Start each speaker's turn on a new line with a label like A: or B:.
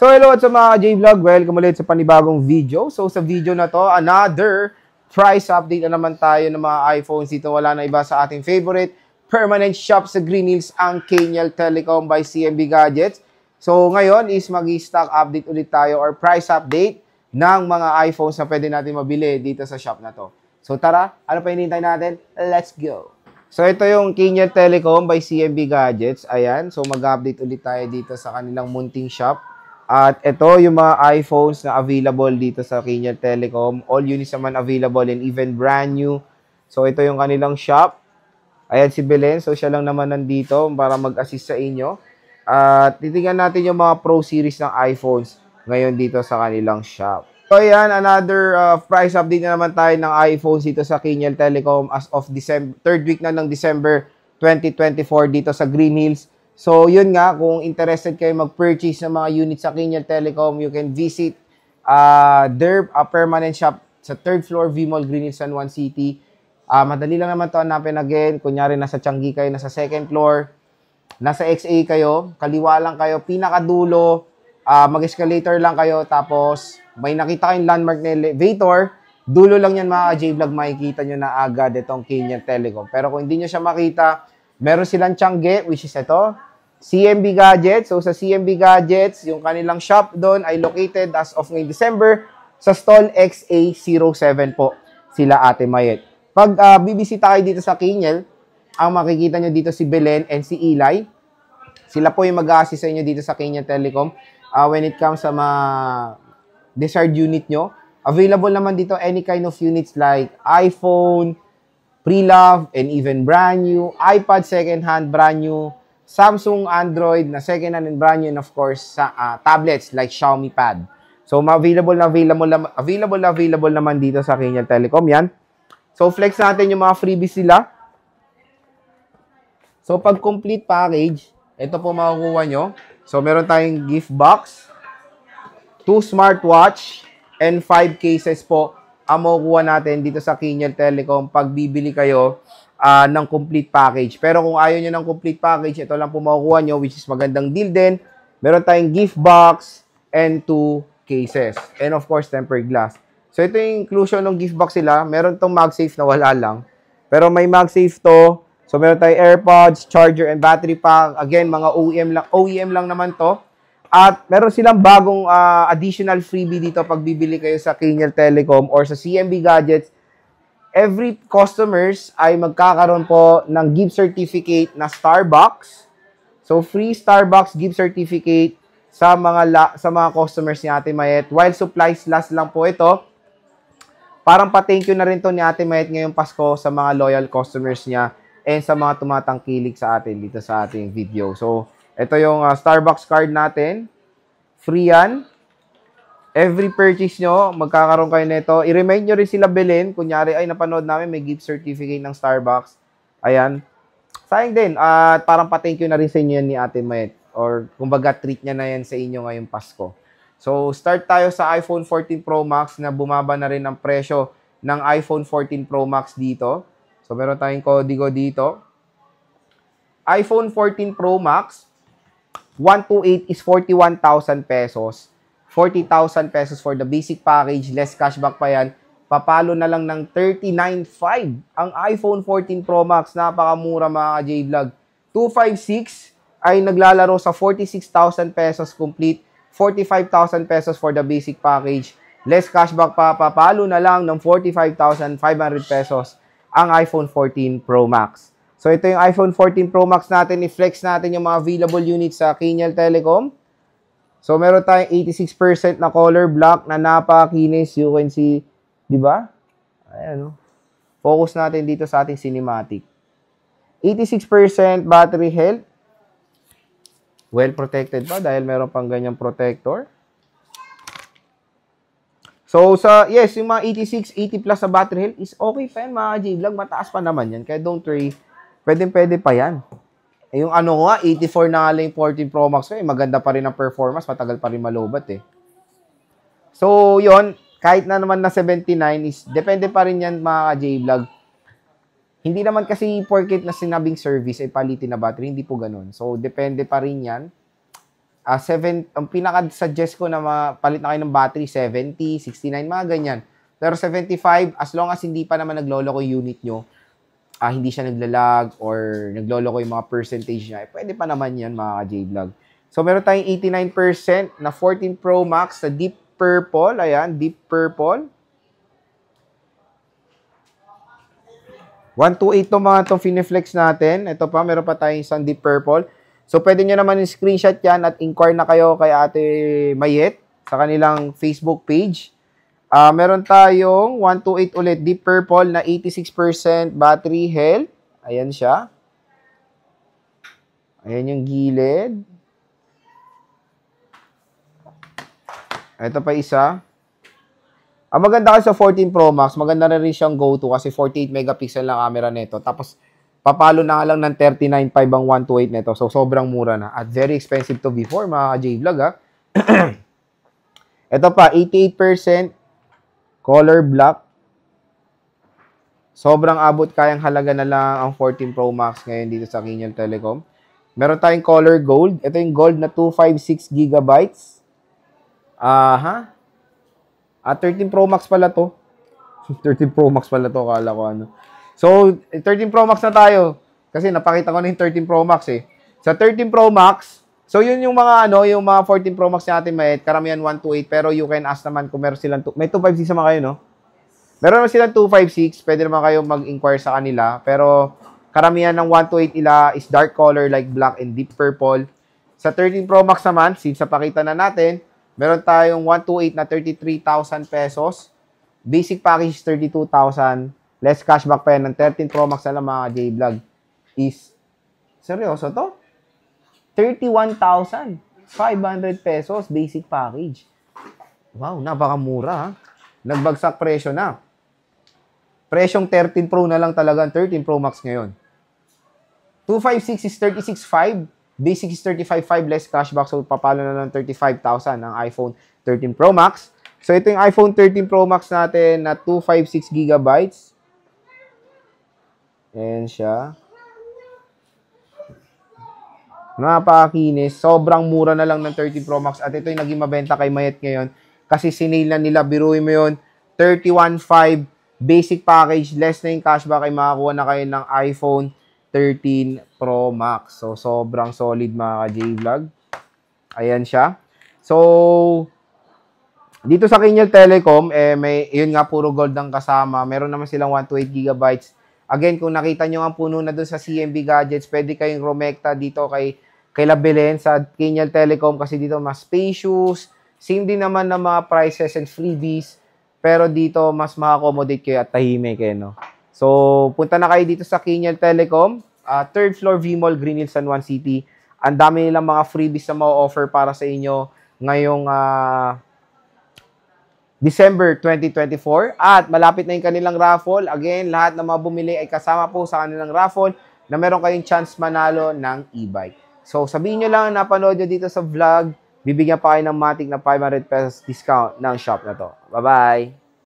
A: So hello at sa mga J-Vlog, welcome ulit sa panibagong video. So sa video na to, another price update na naman tayo ng mga iPhones. Dito wala na iba sa ating favorite permanent shop sa Green Hills, ang Kaniel Telecom by CMB Gadgets. So ngayon is mag-stock update ulit tayo or price update ng mga iPhones na pwede natin mabili dito sa shop na to. So tara, ano pa hinihintay natin? Let's go! So ito yung Kaniel Telecom by CMB Gadgets. Ayan, so mag-update ulit tayo dito sa kanilang munting shop. At ito yung mga iPhones na available dito sa Kaniel Telecom. All units naman available and even brand new. So ito yung kanilang shop. Ayan si Belen. So siya lang naman nandito para mag-assist sa inyo. At titingnan natin yung mga Pro series ng iPhones ngayon dito sa kanilang shop. So ayan, another price update na naman tayo ng iPhones dito sa Kaniel Telecom as of December, third week na ng December 2024 dito sa Green Hills. So, yun nga, kung interested kayo mag-purchase ng mga units sa Kaniel Telecom, you can visit their permanent shop sa 3rd floor, V-Mall, Green Hills, San Juan City. Madali lang naman to hanapin again. Kunyari, nasa Changi kayo, nasa 2nd floor, nasa XA kayo, kaliwa lang kayo, pinakadulo, mag-escalator lang kayo, tapos may nakita kayong landmark na elevator, dulo lang yan mga J-Vlog, makikita nyo na agad itong Kaniel Telecom. Pero kung hindi nyo siya makita, meron silang Changi, which is ito, CMB Gadgets. So, sa CMB Gadgets, yung kanilang shop doon ay located as of ngayong December sa stall XA07 po sila Ate Mayet. Pag bibisita kayo dito sa Kaniel, ang makikita nyo dito si Belen and si Eli. Sila po yung mag-assist sa inyo dito sa Kaniel Telecom. When it comes sa mga desired unit nyo, available naman dito any kind of units like iPhone, pre-love, and even brand new, iPad second-hand, brand new, Samsung, Android na second-hand and brand new, and of course, sa tablets like Xiaomi Pad. So, available naman dito sa Kaniel Telecom yan. So, flex natin yung mga freebies sila. So, pag complete package, ito po makukuha nyo. So, meron tayong gift box, 2 smartwatch, and 5 cases po ang makukuha natin dito sa Kaniel Telecom pag bibili kayo ng complete package. Pero kung ayaw nyo ng complete package, ito lang po makukuha nyo, which is magandang deal din. Meron tayong gift box and 2 cases. And of course, tempered glass. So ito yung inclusion ng gift box sila. Meron tong MagSafe na wala lang. Pero may MagSafe to. So meron tayong AirPods, charger, and battery pack. Again, mga OEM lang naman to. At meron silang bagong additional freebie dito pag bibili kayo sa Kaniel Telecom or sa CMB Gadgets. Every customers ay magkakaroon po ng gift certificate na Starbucks. So, free Starbucks gift certificate sa mga customers ni Ate Mayet. While supplies last lang po ito. Parang pa-thank you na rin to ni Ate Mayet ngayong Pasko sa mga loyal customers niya and sa mga tumatangkilik sa atin dito sa ating video. So, ito yung Starbucks card natin. Free yan. Every purchase nyo, magkakaroon kayo nito. I-remind nyo rin sila Belen. Kunyari, ay napanood namin, may gift certificate ng Starbucks. Ayan. Sayang din. At parang pa-thank you na rin sa inyo yan ni Ate Mayet. Or kumbaga, treat niya na yan sa inyo ngayong Pasko. So, start tayo sa iPhone 14 Pro Max na bumaba na rin ang presyo ng iPhone 14 Pro Max dito. So, meron tayong kodigo dito. iPhone 14 Pro Max, 128 is 41,000 pesos. 40,000 pesos for the basic package, less cashback pa yan. Papalo na lang ng 39,500 ang iPhone 14 Pro Max. Napakamura mga J-Vlog. 256 ay naglalaro sa 46,000 pesos complete. 45,000 pesos for the basic package. Less cashback pa, papalo na lang ng 45,500 pesos ang iPhone 14 Pro Max. So ito yung iPhone 14 Pro Max natin. I-flex natin yung mga available units sa Kaniel Telecom. So, meron tayong 86% na color black na napakinis. You can see, di ba? Ayan, focus natin dito sa ating cinematic. 86% battery health. Well protected pa dahil meron pang ganyang protector. So, yes, yung mga 86, 80 plus sa battery health is okay pa yan, mga J-Vlog. Mataas pa naman yan. Kaya don't worry. Pwede pa yan. Yung ano nga, 84 na nga lang yung 14 Pro Max ko, maganda pa rin ang performance, matagal pa rin malobat eh. So, yon kahit na naman na 79 is, depende pa rin yan mga J-Vlog. Hindi naman kasi porket na sinabing service ay palitin na battery, hindi po ganun. So, depende pa rin yan. Ang pinaka-suggest ko na palit na kayo ng battery, 70, 69, mga ganyan. Pero 75, as long as hindi pa naman nagloloko yung unit nyo, hindi siya naglalag or nagloloko yung mga percentage niya, pwede pa naman yan mga ka-J-Vlog. So, meron tayong 89% na 14 Pro Max sa Deep Purple. Ayan, Deep Purple. 128 to mga itong Fineflex natin. Ito pa, meron pa tayong isang Deep Purple. So, pwede nyo naman yung screenshot yan at inquire na kayo kay Ate Mayet sa kanilang Facebook page. Meron tayong 128 ulit, Deep Purple na 86% battery health. Ayan siya. Ayan yung gilid. Ito pa isa. Ang maganda kasi sa 14 Pro Max, maganda na rin siyang go-to kasi 48 megapixel na camera nito. Tapos, papalo na lang ng 39.5 ang 128 nito. So, sobrang mura na. At very expensive to before, mga J-Vlog, ha. Ito pa, 88% color black. Sobrang abot, kayang halaga na lang ang 14 Pro Max ngayon dito sa Kinyal Telecom. Meron tayong color gold. Ito yung gold na 256 gigabytes. 13 Pro Max pala to. 13 Pro Max pala to, kala ko ano. So, 13 Pro Max na tayo. Kasi napakita ko na yung 13 Pro Max eh. Sa 13 Pro Max, so yun yung mga yung mga 14 Pro Max natin may karamihan 128, pero you can ask naman kung meron silang may 256 naman kayo, no? Meron naman silang 256, pwede naman kayo mag-inquire sa kanila, pero karamihan ng 128 nila is dark color like black and deep purple. Sa 13 Pro Max naman, since napakita na natin, meron tayong 128 na 33,000 pesos. Basic package 32,000. Less cashback pa yan ng 13 Pro Max na lang mga J-Vlog. Is, seryoso to? 31,500 pesos basic package. Wow, napakamura ha. Nagbagsak presyo na. Presyong 13 Pro na lang talaga ang 13 Pro Max ngayon. 256 is 36,500. Basic is 35,500 less cashback. So, papalo na ng 35,000 ang iPhone 13 Pro Max. So, ito yung iPhone 13 Pro Max natin na 256 gigabytes. Ayan siya. Napakakinis. Sobrang mura na lang ng 13 Pro Max. At ito yung naging mabenta kay Mayet ngayon. Kasi sinail na nila. Biruin mo yun. 31,500 basic package. Less na yung cashback ay makakuha na kayo ng iPhone 13 Pro Max. So, sobrang solid mga ka-J-Vlog. Ayan siya. So, dito sa Kinyal Telecom, yun nga puro gold ang kasama. Meron naman silang 128 gigabytes. Again, kung nakita nyo ang puno na doon sa CMB Gadgets, pwede kayong rumekta dito kay La Belen sa Kinyal Telecom kasi dito mas spacious. Same din naman ng mga prices and freebies. Pero dito, mas maka-accommodate kayo at tahimik kayo, no? So, punta na kayo dito sa Kinyal Telecom, 3rd floor V-Mall, Green Hills, San Juan City. Ang dami nilang mga freebies na ma-offer para sa inyo ngayong December 2024. At malapit na yung kanilang raffle. Again, lahat ng mga bumili ay kasama po sa kanilang raffle na meron kayong chance manalo ng e-bike. So, sabihin nyo lang na napanood nyo dito sa vlog, bibigyan pa kayo ng matik na 500 pesos discount ng shop na to. Bye-bye!